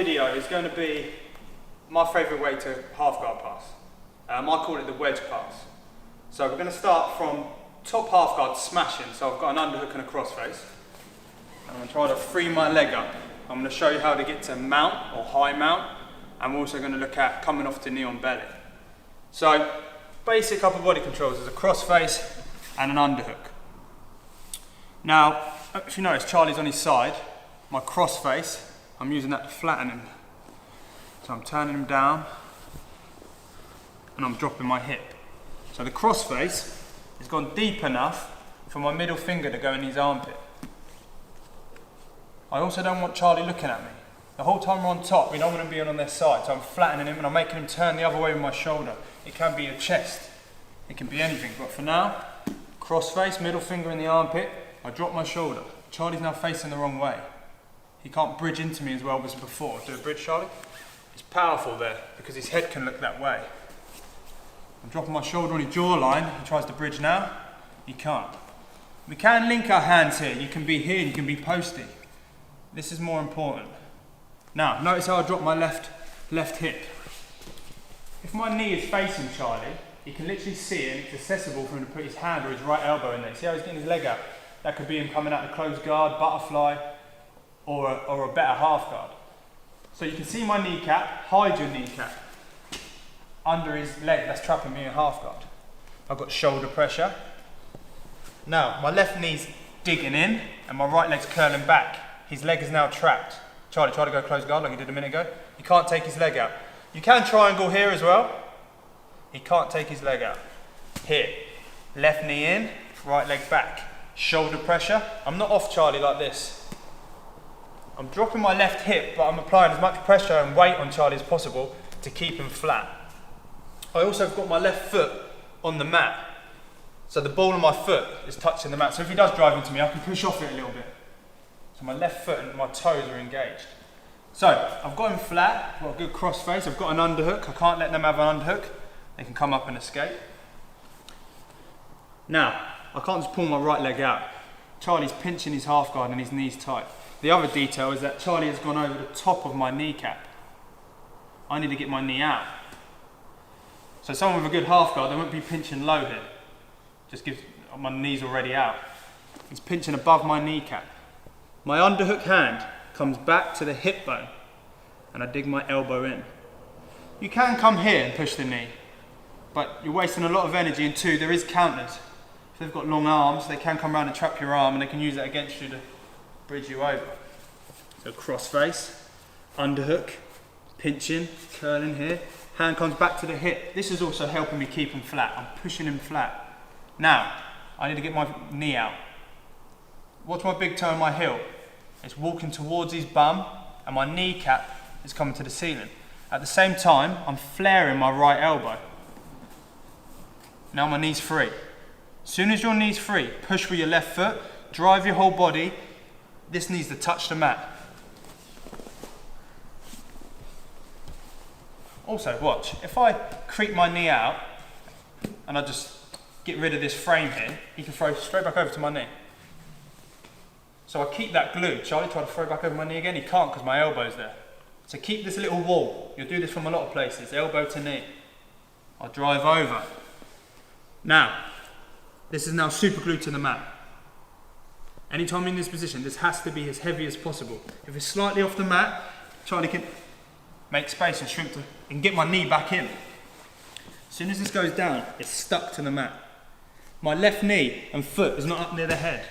video is going to be my favourite way to half guard pass. I call it the wedge pass. So we're going to start from top half guard smashing. So I've got an underhook and a crossface. I'm going to try to free my leg up. I'm going to show you how to get to mount or high mount. I'm also going to look at coming off to knee on belly. So basic upper body controls is a crossface and an underhook. Now, if you notice, Charlie's on his side. My crossface, I'm using that to flatten him. So I'm turning him down and I'm dropping my hip. So the crossface has gone deep enough for my middle finger to go in his armpit. I also don't want Charlie looking at me. The whole time we're on top, we don't want him being on their side. So I'm flattening him and I'm making him turn the other way with my shoulder. It can be your chest, it can be anything. But for now, crossface, middle finger in the armpit, I drop my shoulder. Charlie's now facing the wrong way. He can't bridge into me as well as before. Do a bridge, Charlie. It's powerful there because his head can look that way. I'm dropping my shoulder on his jawline. He tries to bridge now. He can't. We can link our hands here. You can be here, you can be posting. This is more important. Now, notice how I drop my left hip. If my knee is facing Charlie, you can literally see it and it's accessible for him to put his hand or his right elbow in there. See how he's getting his leg out? That could be him coming out the closed guard, butterfly, or a better half guard. So you can see my kneecap, hide your kneecap under his leg that's trapping me in half guard. I've got shoulder pressure. Now, my left knee's digging in and my right leg's curling back. His leg is now trapped. Charlie, try to go closed guard like he did a minute ago. He can't take his leg out. You can triangle here as well. He can't take his leg out. Here, left knee in, right leg back. Shoulder pressure. I'm not off Charlie like this. I'm dropping my left hip, but I'm applying as much pressure and weight on Charlie as possible to keep him flat. I also have got my left foot on the mat. So the ball of my foot is touching the mat. So if he does drive into me, I can push off it a little bit. So my left foot and my toes are engaged. So I've got him flat, I've got a good cross face, I've got an underhook. I can't let them have an underhook. They can come up and escape. Now, I can't just pull my right leg out. Charlie's pinching his half guard and his knees tight. The other detail is that Charlie has gone over the top of my kneecap. I need to get my knee out. So someone with a good half guard, they won't be pinching low here. Just gives my knees already out. He's pinching above my kneecap. My underhook hand comes back to the hip bone and I dig my elbow in. You can come here and push the knee, but you're wasting a lot of energy, and two, there is counters. If they've got long arms, they can come around and trap your arm and they can use that against you to bridge you over. So crossface, underhook, pinching, curling here. Hand comes back to the hip. This is also helping me keep him flat. I'm pushing him flat. Now, I need to get my knee out. Watch my big toe and my heel. It's walking towards his bum and my kneecap is coming to the ceiling. At the same time, I'm flaring my right elbow. Now my knee's free. As soon as your knee's free, push with your left foot, drive your whole body. This needs to touch the mat. Also, watch, if I creep my knee out and I just get rid of this frame here, he can throw straight back over to my knee. So I keep that glued. Charlie tried to throw back over my knee again, he can't because my elbow's there. So keep this little wall. You'll do this from a lot of places, elbow to knee. I'll drive over. Now, this is now super glued to the mat. Anytime in this position, this has to be as heavy as possible. If it's slightly off the mat, Charlie can make space and shrink and get my knee back in. As soon as this goes down, it's stuck to the mat. My left knee and foot is not up near the head.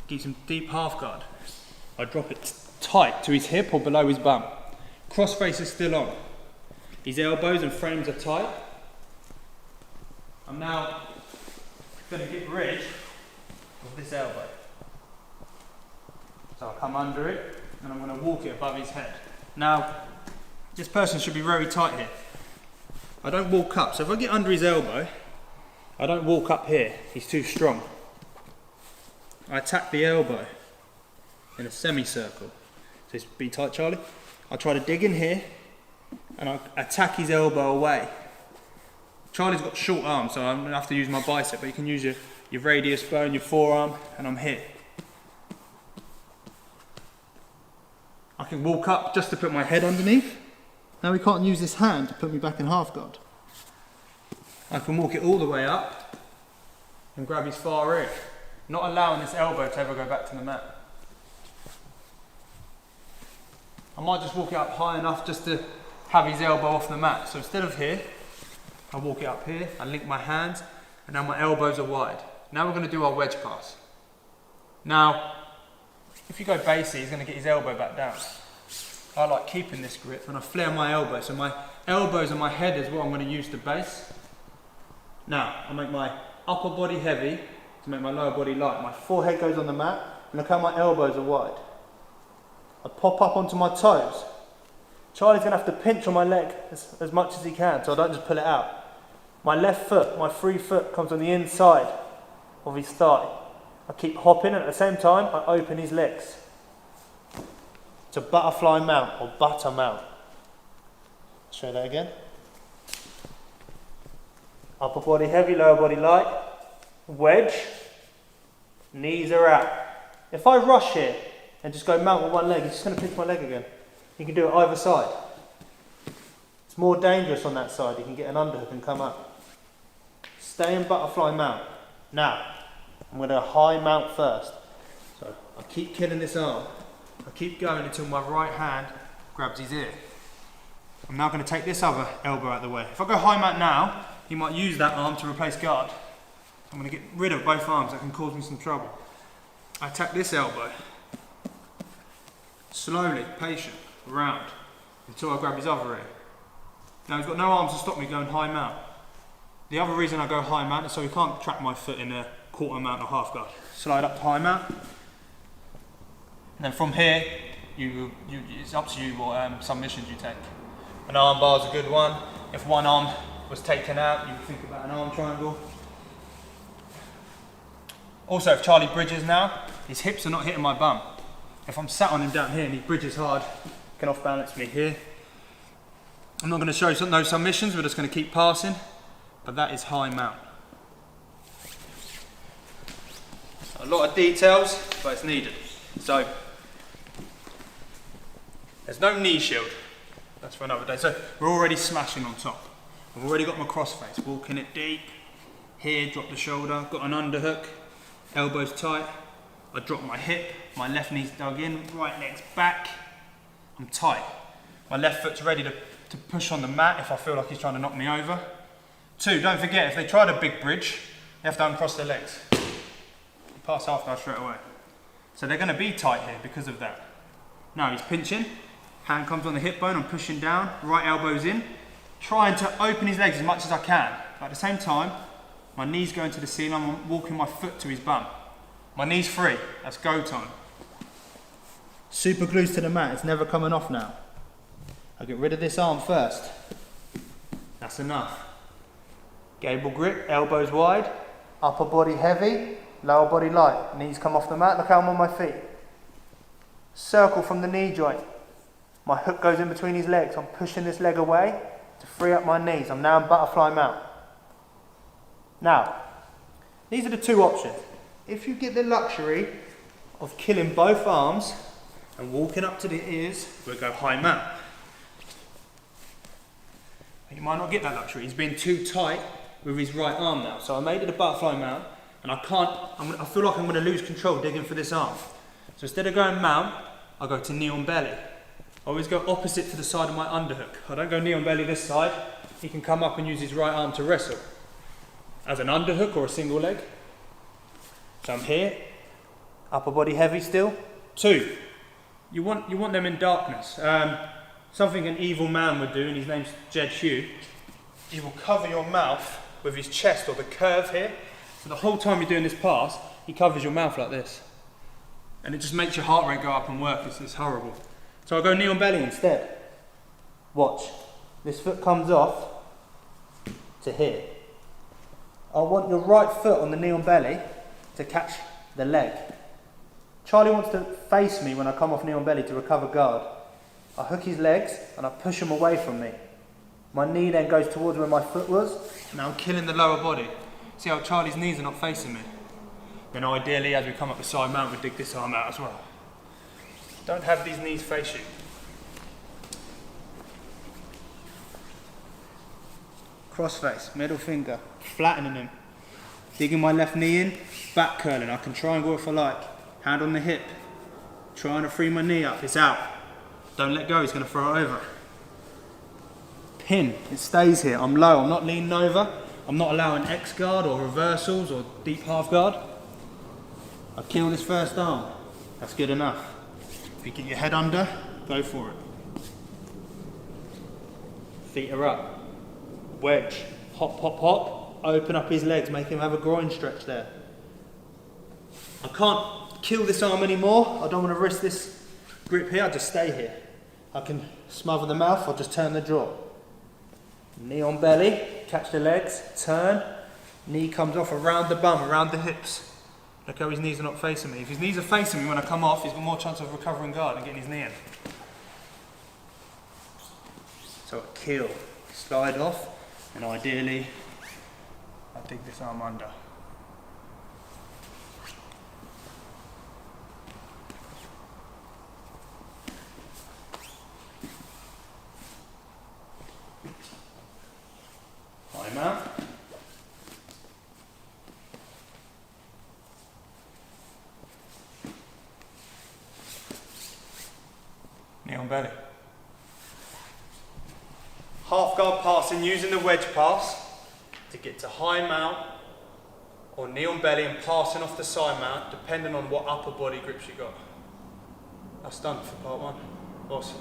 Keeps him deep half guard. I drop it tight to his hip or below his bum. Crossface is still on. His elbows and frames are tight. I'm now going to get rid of this elbow. So I'll come under it and I'm going to walk it above his head. Now, this person should be very tight here. I don't walk up, so if I get under his elbow, I don't walk up here, he's too strong. I attack the elbow in a semicircle. So be tight, Charlie. I try to dig in here and I attack his elbow away. Charlie's got short arms, so I'm going to have to use my bicep, but you can use your radius bone, your forearm, and I'm here. I can walk up just to put my head underneath. Now he can't use this hand to put me back in half guard. I can walk it all the way up and grab his far rear, not allowing this elbow to ever go back to the mat. I might just walk it up high enough just to have his elbow off the mat. So instead of here, I walk it up here, I link my hands, and now my elbows are wide. Now we're going to do our wedge pass. Now, if you go basic, he's going to get his elbow back down. I like keeping this grip and I flare my elbow. So my elbows and my head is what I'm going to use to base. Now, I make my upper body heavy to make my lower body light. My forehead goes on the mat, and look how my elbows are wide. I pop up onto my toes. Charlie's going to have to pinch on my leg as much as he can so I don't just pull it out. My left foot, my free foot, comes on the inside of his thigh. I keep hopping, and at the same time I open his legs. It's a butterfly mount or butter mount. Show that again. Upper body heavy, lower body light. Wedge. Knees are out. If I rush here and just go mount with one leg, he's just going to pinch my leg again. You can do it either side. It's more dangerous on that side. You can get an underhook and come up. Stay in butterfly mount. Now, I'm going to high mount first. So I keep killing this arm. I keep going until my right hand grabs his ear. I'm now going to take this other elbow out of the way. If I go high mount now, he might use that arm to replace guard. I'm going to get rid of both arms. That can cause me some trouble. I attack this elbow. Slowly, patient, round, until I grab his other ear. Now he's got no arms to stop me going high mount. The other reason I go high mount is so he can't trap my foot in a quarter mount or half guard. Slide up to high mount. And then from here, it's up to you what submissions you take. An arm bar is a good one. If one arm was taken out, you would think about an arm triangle. Also, if Charlie bridges now, his hips are not hitting my bum. If I'm sat on him down here and he bridges hard, he can off balance me here. I'm not going to show you no submissions, we're just going to keep passing, but that is high mount. A lot of details, but it's needed. So, there's no knee shield, that's for another day. So we're already smashing on top. I've already got my crossface, walking it deep. Here, drop the shoulder, got an underhook, elbows tight. I drop my hip, my left knee's dug in, right leg's back. I'm tight. My left foot's ready to push on the mat if I feel like he's trying to knock me over. 2, don't forget, if they tried a big bridge, they have to uncross their legs. You pass half guard straight away. So they're going to be tight here because of that. Now he's pinching, hand comes on the hip bone, I'm pushing down, right elbow's in, trying to open his legs as much as I can. But at the same time, my knees go into the ceiling, I'm walking my foot to his bum. My knee's free, that's go time. Super glues to the mat, it's never coming off now. I'll get rid of this arm first. That's enough. Gable grip, elbows wide, upper body heavy, lower body light. Knees come off the mat, look how I'm on my feet. Circle from the knee joint. My hook goes in between his legs. I'm pushing this leg away to free up my knees. I'm now in butterfly mount. Now, these are the 2 options. If you get the luxury of killing both arms and walking up to the ears, we'll go high mount. You might not get that luxury. He's been too tight with his right arm now. So I made it a butterfly mount, and I feel like I'm going to lose control digging for this arm. So instead of going mount, I go to knee on belly. I always go opposite to the side of my underhook. I don't go knee on belly this side. He can come up and use his right arm to wrestle. As an underhook or a single leg. So I'm here, upper body heavy still. 2, you want them in darkness. Something an evil man would do, and his name's Jed Hugh. He will cover your mouth with his chest or the curve here. So the whole time you're doing this pass, he covers your mouth like this. And it just makes your heart rate go up and work. It's horrible. So I go knee on belly instead. Watch. This foot comes off to here. I want your right foot on the knee on belly to catch the leg. Charlie wants to face me when I come off knee on belly to recover guard. I hook his legs and I push him away from me. My knee then goes towards where my foot was. Now I'm killing the lower body. See how Charlie's knees are not facing me? Then ideally, as we come up the side mount, we dig this arm out as well. Don't have these knees face you. cross face, middle finger, flattening him. Digging my left knee in, back curling. I can triangle if I like. Hand on the hip. Trying to free my knee up, it's out. Don't let go, he's going to throw it over. Pin, it stays here. I'm low, I'm not leaning over. I'm not allowing X guard or reversals or deep half guard. I kill this first arm. That's good enough. If you get your head under, go for it. Feet are up. Wedge. Hop, hop, hop. Open up his legs, make him have a groin stretch there. I can't kill this arm anymore. I don't want to risk this grip here, I just stay here. I can smother the mouth or just turn the jaw. Knee on belly, catch the legs, turn. Knee comes off around the bum, around the hips. Look how his knees are not facing me. If his knees are facing me when I come off, he's got more chance of recovering guard and getting his knee in. So I kill, slide off, and ideally, I dig this arm under. Time out. Knee on belly. Half guard passing using the wedge pass to get to high mount or knee on belly and passing off the side mount depending on what upper body grips you got. That's done for part one. Awesome.